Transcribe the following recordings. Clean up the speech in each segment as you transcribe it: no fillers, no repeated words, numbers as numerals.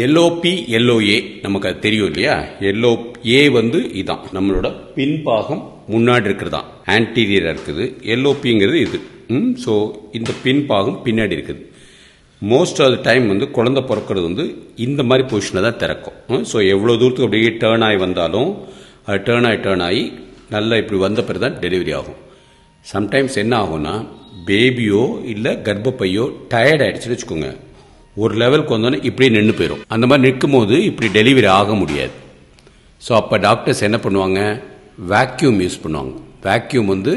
LOP LOA நமக்கு அது தெரியும் இல்லையா. எல்ஓஏ வந்து இதான் நம்மளோட பின்பாகம் முன்னாடி இருக்கிறதா, ஆன்டீரியரா இருக்குது. எல்ஓபிங்கிறது இது. ஸோ இந்த பின்பாகம் பின்னாடி இருக்குது. மோஸ்ட் ஆஃப் த டைம் வந்து குழந்தை பிறக்கிறது வந்து இந்த மாதிரி பொசிஷனை தான் திறக்கும். ஸோ எவ்வளோ தூரத்துக்கு அப்படியே டேர்ன் ஆகி வந்தாலும் அது டேர்ன் ஆகி நல்லா இப்படி வந்த பிறகு தான் டெலிவரி ஆகும். சம்டைம்ஸ் என்ன ஆகும்னா பேபியோ இல்லை கர்ப்பப்பையோ டயர்ட் ஆகிடுச்சுன்னு வச்சுக்கோங்க, ஒரு லெவலுக்கு வந்தோன்னே இப்படியே நின்று போயிடும். அந்த மாதிரி நிற்கும் போது இப்படி டெலிவரி ஆக முடியாது. ஸோ அப்போ டாக்டர்ஸ் என்ன பண்ணுவாங்க, வேக்யூம் யூஸ் பண்ணுவாங்க. வேக்யூம் வந்து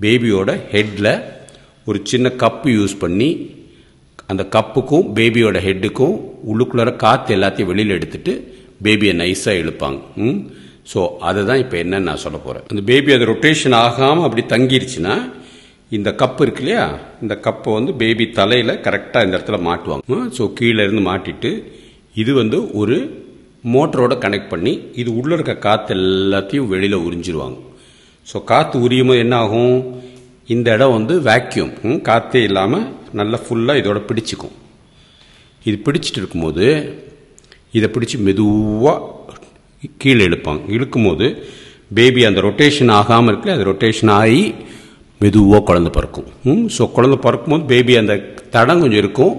பேபியோட ஹெட்டில் ஒரு சின்ன கப்பு யூஸ் பண்ணி அந்த கப்புக்கும் பேபியோட ஹெட்டுக்கும் உள்ளுக்குள்ளார காற்று எல்லாத்தையும் வெளியில் எடுத்துட்டு பேபியை நைஸாக இழுப்பாங்க. ஸோ அதை தான் இப்போ என்னன்னு நான் சொல்ல போகிறேன். அந்த பேபி அது ரொட்டேஷன் ஆகாமல் அப்படி தங்கிருச்சுன்னா இந்த கப்பு இருக்கு இல்லையா, இந்த கப்பை வந்து பேபி தலையில் கரெக்டாக இந்த இடத்துல மாட்டுவாங்க. ஸோ கீழே இருந்து மாட்டிட்டு இது வந்து ஒரு மோட்டரோட கனெக்ட் பண்ணி இது உள்ளே இருக்க காற்று எல்லாத்தையும் வெளியில் உறிஞ்சிருவாங்க. ஸோ காற்று உரியும் போது என்ன ஆகும், இந்த இடம் வந்து வேக்யூம், காற்றே இல்லாமல் நல்லா ஃபுல்லாக இதோட பிடிச்சிக்கும். இது பிடிச்சிட்டு இருக்கும்போது இதை பிடிச்சி மெதுவாக கீழே இழுப்பாங்க. இழுக்கும்போது பேபி அந்த ரொட்டேஷன் ஆகாமல் இருக்குல்ல, அது ரொட்டேஷன் ஆகி மெதுவாக குழந்தை பிறக்கும். ஸோ குழந்தை பிறக்கும்போது பேபி அந்த தடம் கொஞ்சம் இருக்கும்,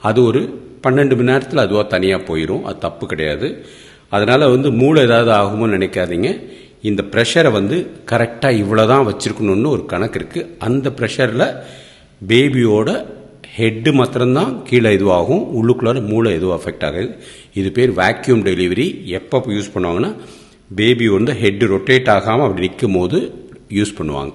அது ஒரு 12 மணி நேரத்தில் அதுவாக தனியாக போயிடும். அது தப்பு கிடையாது. அதனால் வந்து மூளை ஏதாவது ஆகுமோன்னு நினைக்காதீங்க. இந்த ப்ரெஷரை வந்து கரெக்டாக இவ்வளோ தான் வச்சுருக்கணும்னு ஒரு கணக்கு இருக்குது. அந்த ப்ரெஷரில் பேபியோட ஹெட்டு மாத்திரம்தான் கீழே இதுவாகும், உள்ளுக்குள்ளார மூளை எதுவும் அஃபெக்ட் ஆகுது. இது பேர் வேக்யூம் டெலிவரி. எப்போ யூஸ் பண்ணுவாங்கன்னா பேபி வந்து ஹெட்டு ரொட்டேட் ஆகாமல் அப்படி நிற்கும் போது யூஸ் பண்ணுவாங்க.